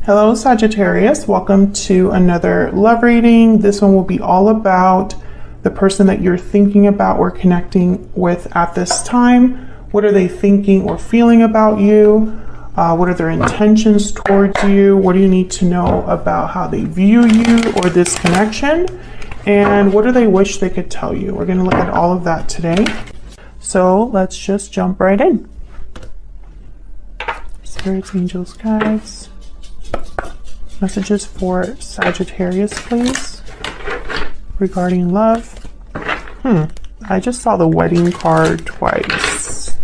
Hello Sagittarius, welcome to another love reading. This one will be all about the person that you're thinking about or connecting with at this time. What are they thinking or feeling about you? What are their intentions towards you? What do you need to know about how they view you or this connection? And what do they wish they could tell you? We're going to look at all of that today. So let's just jump right in. Spirits, angels, guides. Messages for Sagittarius, please, regarding love. I just saw the wedding card twice.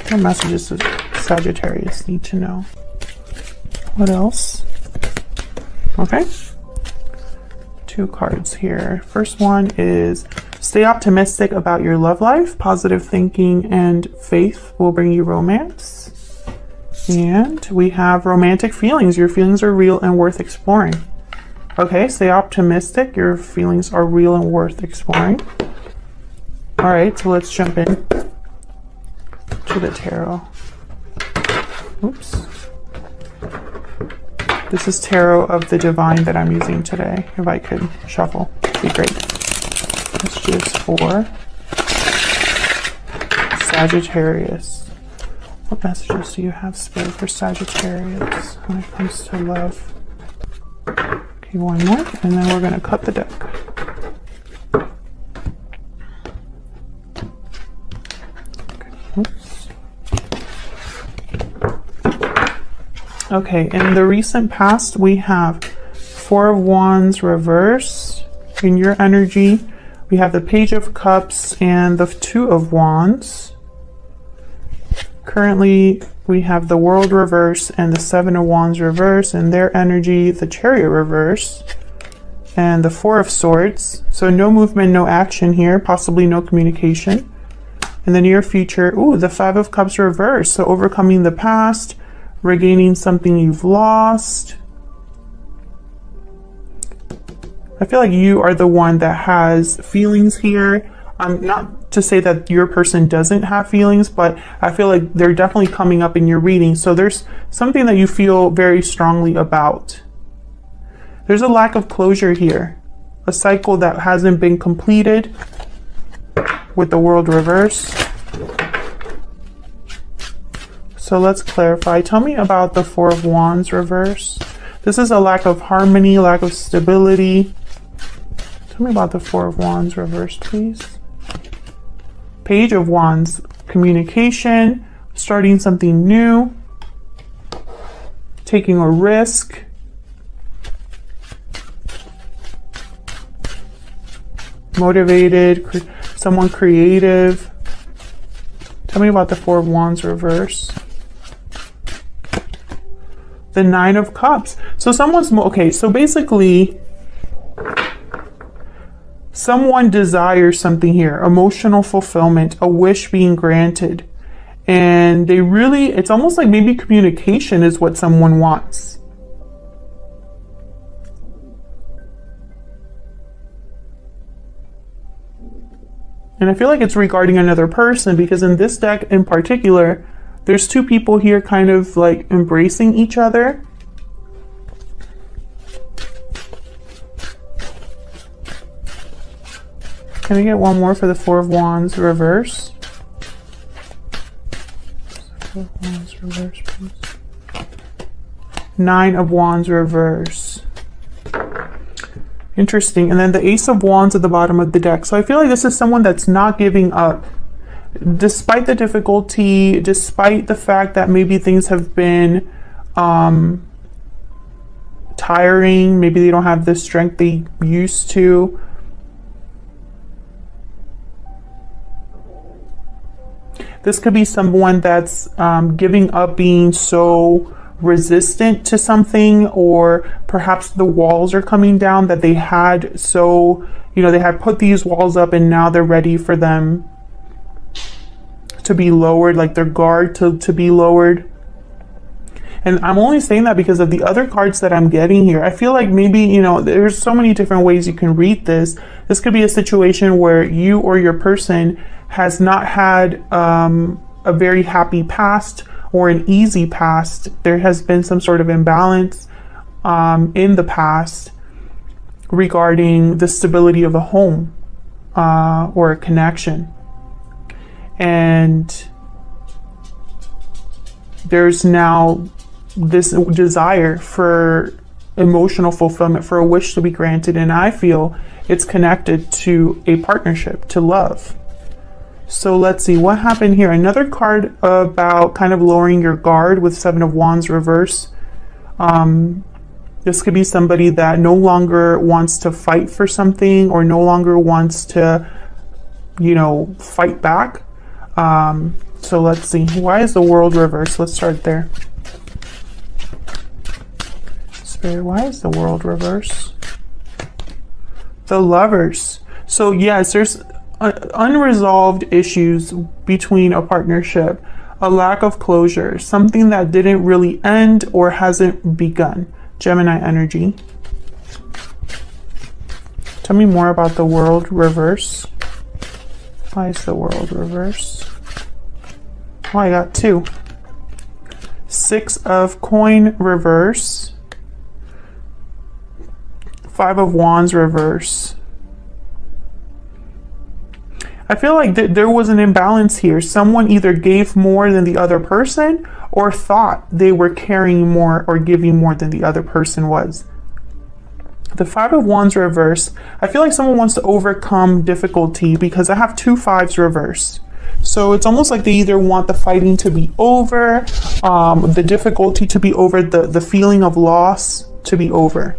What messages does Sagittarius need to know? What else? Okay. 2 cards here. First one is stay optimistic about your love life. Positive thinking and faith will bring you romance. And we have romantic feelings. Your feelings are real and worth exploring. Okay, stay optimistic. Your feelings are real and worth exploring. All right, so let's jump in to the tarot. Oops. This is Tarot of the Divine that I'm using today. If I could shuffle, it'd be great. Messages for Sagittarius. What messages do you have, Spirit, for Sagittarius when it comes to love? Okay, one more, and then we're going to cut the deck. Okay, in the recent past, we have 4 of Wands reverse. In your energy, we have the Page of Cups and the 2 of Wands. Currently, we have the World reverse and the 7 of Wands reverse. In their energy, the Chariot reverse and the 4 of Swords. So no movement, no action here, possibly no communication. In the near future, the 5 of Cups reverse. So overcoming the past, regaining something you've lost. I feel like you are the one that has feelings here. Not to say that your person doesn't have feelings, but I feel like they're definitely coming up in your reading. So there's something that you feel very strongly about. There's a lack of closure here. A cycle that hasn't been completed with the World reverse. So let's clarify. Tell me about the 4 of Wands reverse. This is a lack of harmony, lack of stability. Tell me about the 4 of Wands reverse, please. Page of Wands, communication, starting something new, taking a risk. Motivated, someone creative. Tell me about the 4 of Wands reverse. The 9 of Cups. So someone's, okay, so basically, someone desires something here, emotional fulfillment, a wish being granted. And they really, it's almost like maybe communication is what someone wants. And I feel like it's regarding another person, because in this deck in particular, there's 2 people here kind of like embracing each other. Can I get one more for the 4 of Wands reverse? 4 of Wands reverse, please. 9 of Wands reverse. Interesting. And then the Ace of Wands at the bottom of the deck. So I feel like this is someone that's not giving up. Despite the difficulty, despite the fact that maybe things have been tiring, maybe they don't have the strength they used to. This could be someone that's giving up being so resistant to something, or perhaps the walls are coming down that they had. So, they had put these walls up and now they're ready for them to be lowered, like their guard to be lowered. And I'm only saying that because of the other cards that I'm getting here. I feel like maybe, there's so many different ways you can read this. This could be a situation where you or your person has not had a very happy past, or an easy past. There has been some sort of imbalance in the past regarding the stability of a home or a connection. And there's now this desire for emotional fulfillment, for a wish to be granted. And I feel it's connected to a partnership, to love. So let's see what happened here. Another card about kind of lowering your guard with Seven of Wands reverse. This could be somebody that no longer wants to fight for something or no longer wants to, you know, fight back. So let's see. Why is the World reversed? Let's start there. Spirit, why is the World reversed? The Lovers. So yes, there's unresolved issues between a partnership, a lack of closure, something that didn't really end or hasn't begun. Gemini energy. Tell me more about the World reverse. Why is the World reverse? Oh, I got two. Six of Coin reverse. Five of Wands reverse. I feel like there was an imbalance here. Someone either gave more than the other person or thought they were carrying more or giving more than the other person was. The Five of Wands reverse, I feel like someone wants to overcome difficulty because I have two fives reversed. So it's almost like they either want the fighting to be over, the difficulty to be over, the feeling of loss to be over.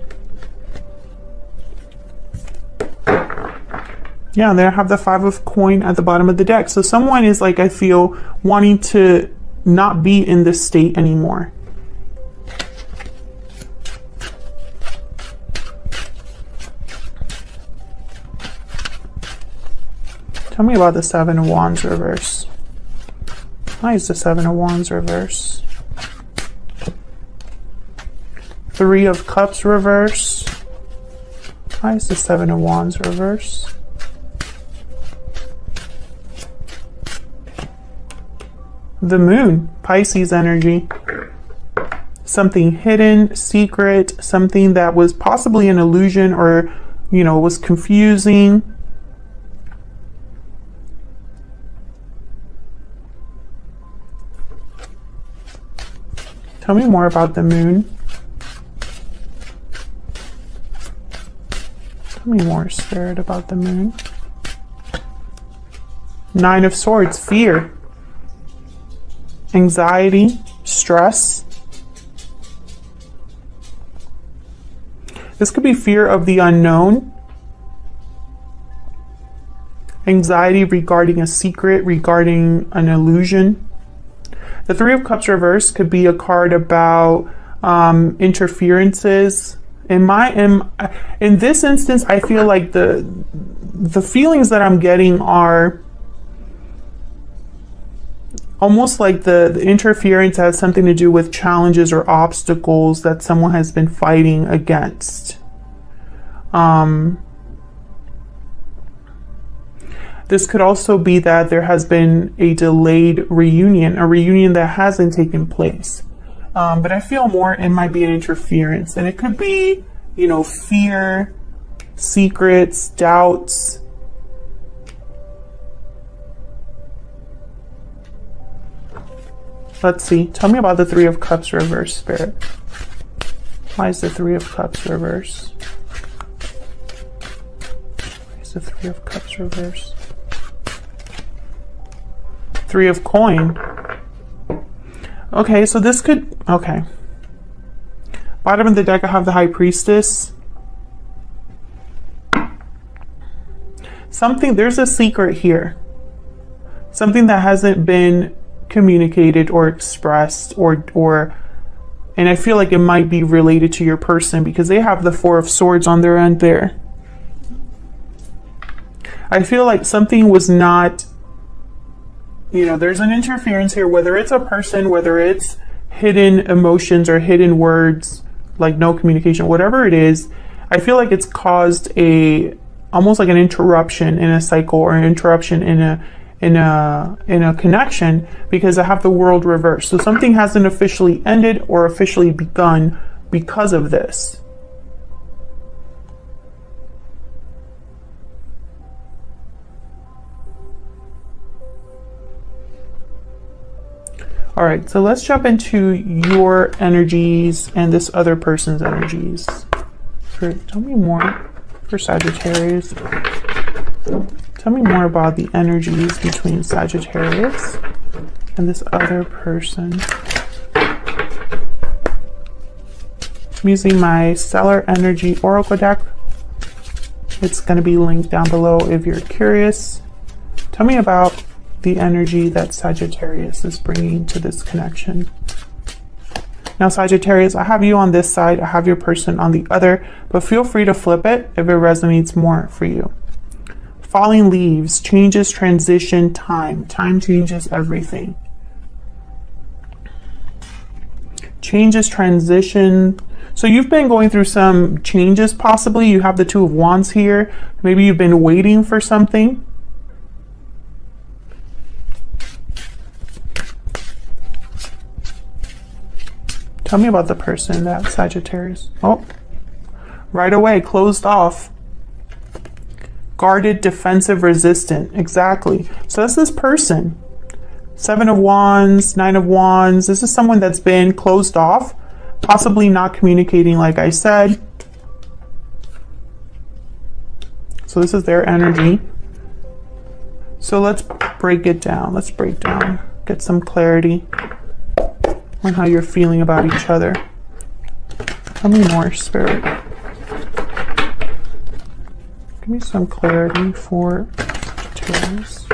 Yeah, and there I have the Five of Coin at the bottom of the deck. So someone is like, I feel, wanting to not be in this state anymore. Tell me about the Seven of Wands reverse. Why is the Seven of Wands reverse? Three of Cups reverse. Why is the Seven of Wands reverse? The Moon, Pisces energy. Something hidden, secret, something that was possibly an illusion or, you know, was confusing. Tell me more about the Moon. Tell me more, Spirit, about the Moon. Nine of Swords, fear. Anxiety, stress. This could be fear of the unknown. Anxiety regarding a secret, regarding an illusion. The Three of Cups reverse could be a card about interferences. In this instance, I feel like the feelings that I'm getting are almost like the interference has something to do with challenges or obstacles that someone has been fighting against. This could also be that there has been a delayed reunion, a reunion that hasn't taken place. But I feel more it might be an interference. And it could be, you know, fear, secrets, doubts. Let's see. Tell me about the Three of Cups reverse, Spirit. Why is the Three of Cups reverse? Why is the Three of Cups reverse? Three of Coin. Okay, so this could... Okay. Bottom of the deck, I have the High Priestess. There's a secret here. Something that hasn't been communicated or expressed or and I feel like it might be related to your person because they have the Four of Swords on their end there. I feel like something was not, you know, there's an interference here, whether it's a person, whether it's hidden emotions or hidden words, like no communication, whatever it is. I feel like it's caused almost like an interruption in a cycle or an interruption in in a connection because I have the world reversed. So something hasn't officially ended or officially begun because of this. All right, so let's jump into your energies and this other person's energies. Tell me more for Sagittarius. Tell me more about the energies between Sagittarius and this other person. I'm using my Stellar Energy Oracle deck. It's going to be linked down below if you're curious. Tell me about the energy that Sagittarius is bringing to this connection. Now, Sagittarius, I have you on this side, I have your person on the other, but feel free to flip it if it resonates more for you. Falling leaves, changes, transition, time. Time changes everything. Changes, transition. So you've been going through some changes possibly. You have the Two of Wands here. Maybe you've been waiting for something. Tell me about the person, that Sagittarius. Oh, right away, closed off. Guarded, defensive, resistant. Exactly. So that's this person. Seven of Wands, Nine of Wands. This is someone that's been closed off, possibly not communicating, like I said. So this is their energy. So let's break it down. Let's break down. Get some clarity on how you're feeling about each other. Tell me more, Spirit. Give me some clarity for Taurus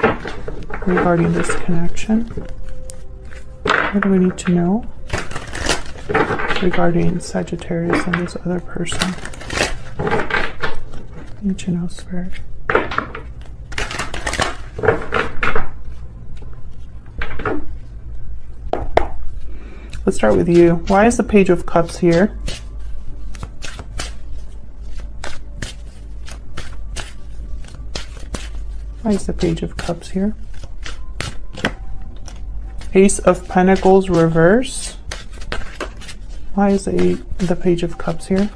regarding this connection. What do we need to know regarding Sagittarius and this other person? I need to know, Spirit. Let's start with you. Why is the Page of Cups here? Why is the Page of Cups here? Ace of Pentacles reverse. Why is the Page of Cups here?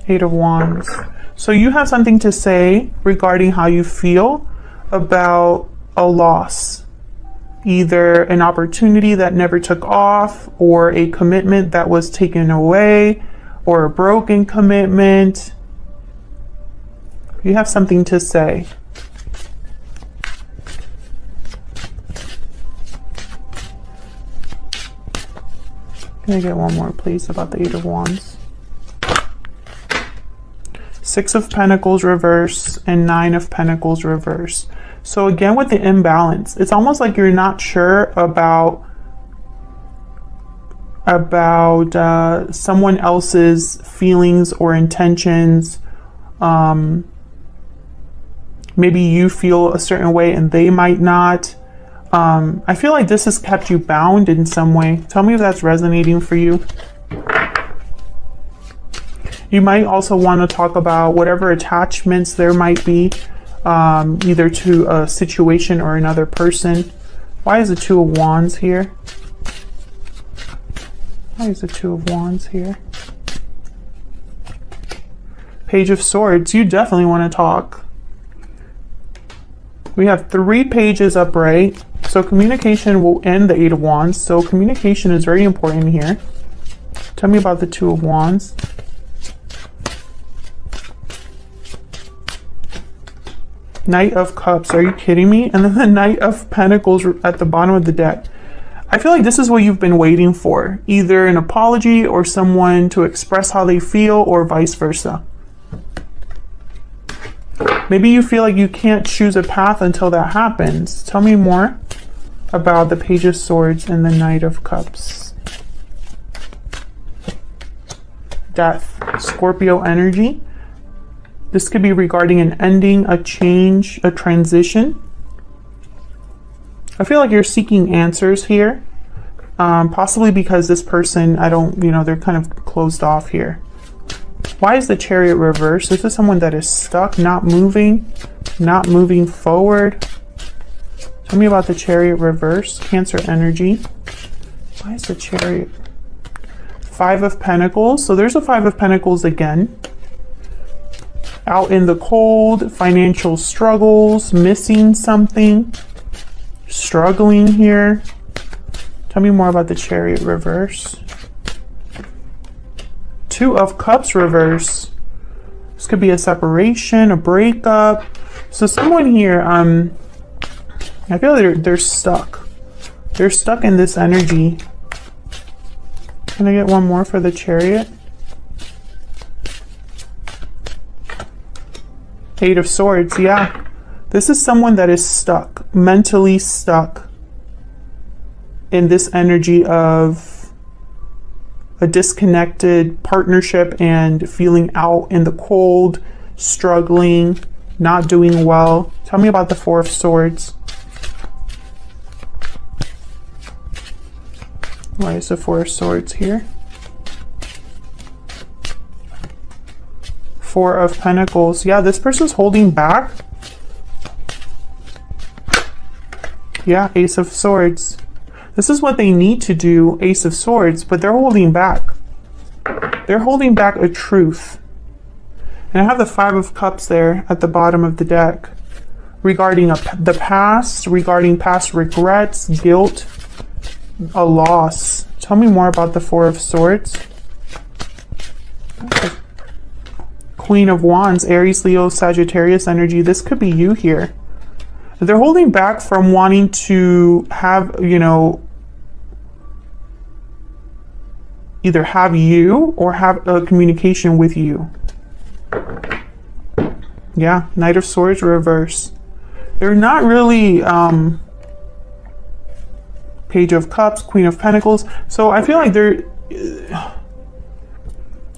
Eight of Wands. So you have something to say regarding how you feel about a loss. Either an opportunity that never took off, or a commitment that was taken away, or a broken commitment. You have something to say. Can I get one more, please, about the Eight of Wands? Six of Pentacles reverse and Nine of Pentacles reverse. So again, with the imbalance, it's almost like you're not sure about someone else's feelings or intentions. Maybe you feel a certain way and they might not. I feel like this has kept you bound in some way. Tell me if that's resonating for you. You might also want to talk about whatever attachments there might be, either to a situation or another person. Why is the Two of Wands here? Why is the Two of Wands here? Page of Swords. You definitely want to talk. We have 3 pages upright. So communication will end the Eight of Wands. So communication is very important here. Tell me about the Two of Wands. Knight of Cups, are you kidding me? And then the Knight of Pentacles at the bottom of the deck. I feel like this is what you've been waiting for. Either an apology or someone to express how they feel, or vice versa. Maybe you feel like you can't choose a path until that happens. Tell me more about the Page of Swords and the Knight of Cups. Death, Scorpio energy. This could be regarding an ending, a change, a transition. I feel like you're seeking answers here. Possibly because this person, they're kind of closed off here. Why is the Chariot reversed? This is someone that is stuck, not moving forward. Tell me about the Chariot reverse, Cancer energy. Why is the Chariot? Five of Pentacles. So there's a Five of Pentacles again. Out in the cold, financial struggles, missing something, struggling here. Tell me more about the Chariot reverse. Two of Cups reverse. This could be a separation, a breakup. So someone here, I feel like they're stuck. They're stuck in this energy. Can I get one more for the Chariot? Eight of Swords, yeah. This is someone that is stuck, mentally stuck in this energy of a disconnected partnership and feeling out in the cold, struggling, not doing well. Tell me about the Four of Swords. Why is the Four of Swords here? Four of Pentacles. Yeah, this person's holding back. Yeah, Ace of Swords. This is what they need to do, Ace of Swords, but they're holding back. They're holding back a truth. And I have the Five of Cups there at the bottom of the deck. Regarding the past, regarding past regrets, guilt, a loss. Tell me more about the Four of Swords. Okay. Queen of Wands, Aries, Leo, Sagittarius energy. This could be you here. They're holding back from wanting to have, you know, either have you or have a communication with you. Yeah, Knight of Swords reverse. They're not really Page of Cups, Queen of Pentacles. So I feel like they're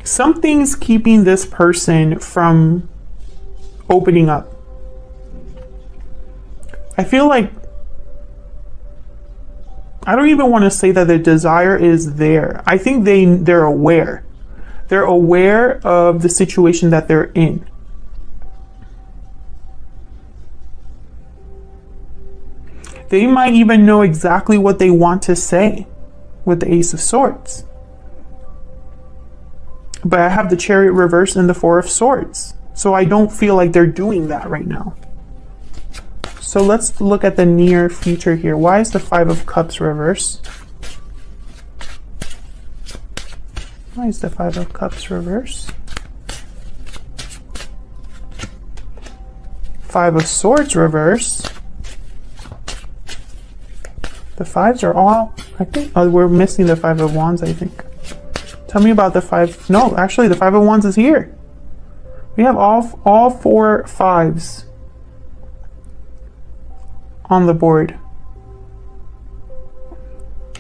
something's keeping this person from opening up. I feel like, I don't even want to say that the desire is there. I think they're aware. They're aware of the situation that they're in. They might even know exactly what they want to say with the Ace of Swords. But I have the Chariot reverse and the Four of Swords. So I don't feel like they're doing that right now. So let's look at the near future here. Why is the Five of Cups reverse? Why is the Five of Cups reverse? Five of Swords reverse. The fives are all, I think, oh, we're missing the Five of Wands, I think. Tell me about the five. No, actually the Five of Wands is here. We have all four fives on the board.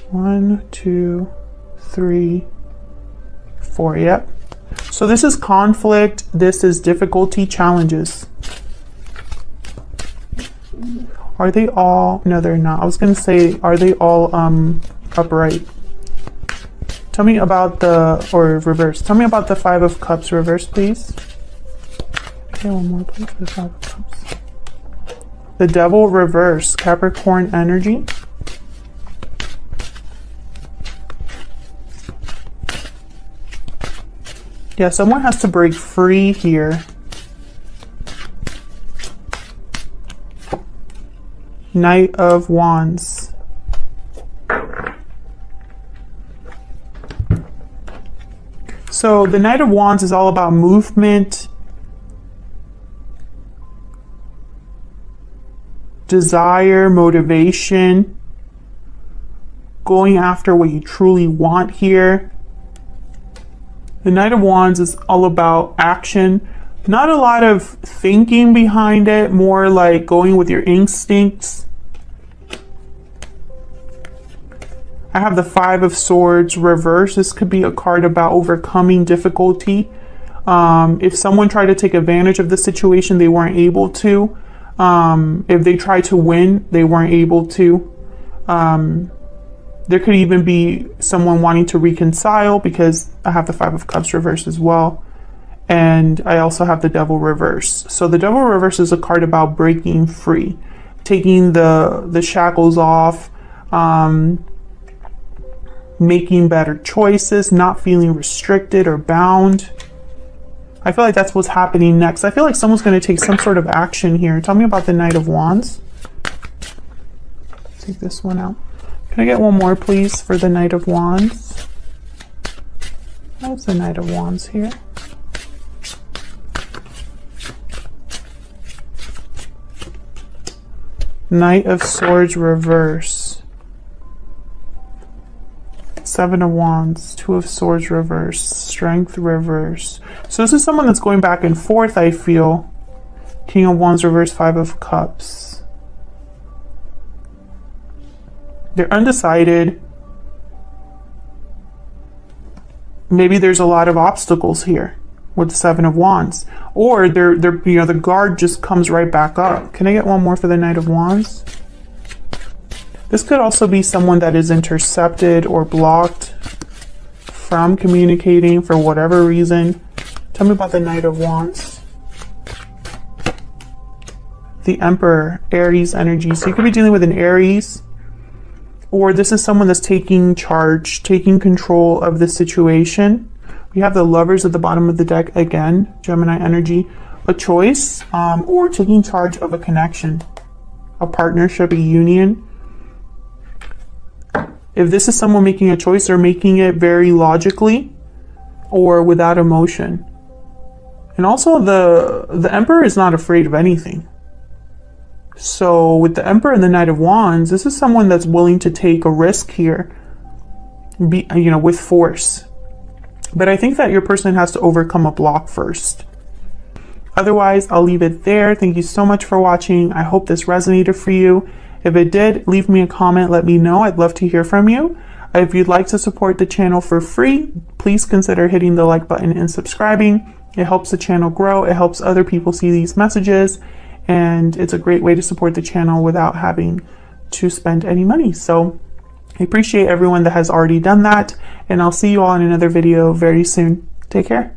1, 2, 3, 4. Yep. So this is conflict. This is difficulty, challenges. Are they all? No, they're not. I was going to say, are they all upright? Tell me about the, or reverse. Tell me about the Five of Cups reverse, please. Okay, one more, please. The Five of Cups. The Devil reverse, Capricorn energy. Yeah, someone has to break free here. Knight of Wands. So the Knight of Wands is all about movement, desire, motivation, going after what you truly want here. The Knight of Wands is all about action. Not a lot of thinking behind it, more like going with your instincts. I have the Five of Swords reverse. This could be a card about overcoming difficulty. If someone tried to take advantage of the situation, they weren't able to. If they tried to win, they weren't able to. There could even be someone wanting to reconcile, because I have the Five of Cups reverse as well. And I also have the Devil reverse. So the Devil reverse is a card about breaking free, taking the shackles off, making better choices, not feeling restricted or bound. I feel like that's what's happening next. I feel like someone's going to take some sort of action here. Tell me about the Knight of Wands. Take this one out. Can I get one more, please, for the Knight of Wands? How's the Knight of Wands here? Knight of Swords reverse. Seven of Wands, Two of Swords reverse, Strength reverse. So this is someone that's going back and forth, I feel. King of Wands reverse, Five of Cups. They're undecided. Maybe there's a lot of obstacles here with the Seven of Wands. Or they're you know, the guard just comes right back up. Can I get one more for the Knight of Wands? This could also be someone that is intercepted or blocked from communicating for whatever reason. Tell me about the Knight of Wands. The Emperor, Aries energy. So you could be dealing with an Aries, or this is someone that's taking charge, taking control of the situation. We have the Lovers at the bottom of the deck again, Gemini energy. A choice, or taking charge of a connection, a partnership, a union. If this is someone making a choice, they're making it very logically or without emotion. And also the Emperor is not afraid of anything. So with the Emperor and the Knight of Wands, this is someone that's willing to take a risk here, with force. But I think that your person has to overcome a block first. Otherwise, I'll leave it there. Thank you so much for watching. I hope this resonated for you. If it did, leave me a comment, let me know. I'd love to hear from you. If you'd like to support the channel for free, please consider hitting the like button and subscribing. It helps the channel grow. It helps other people see these messages. And it's a great way to support the channel without having to spend any money. So I appreciate everyone that has already done that. And I'll see you all in another video very soon. Take care.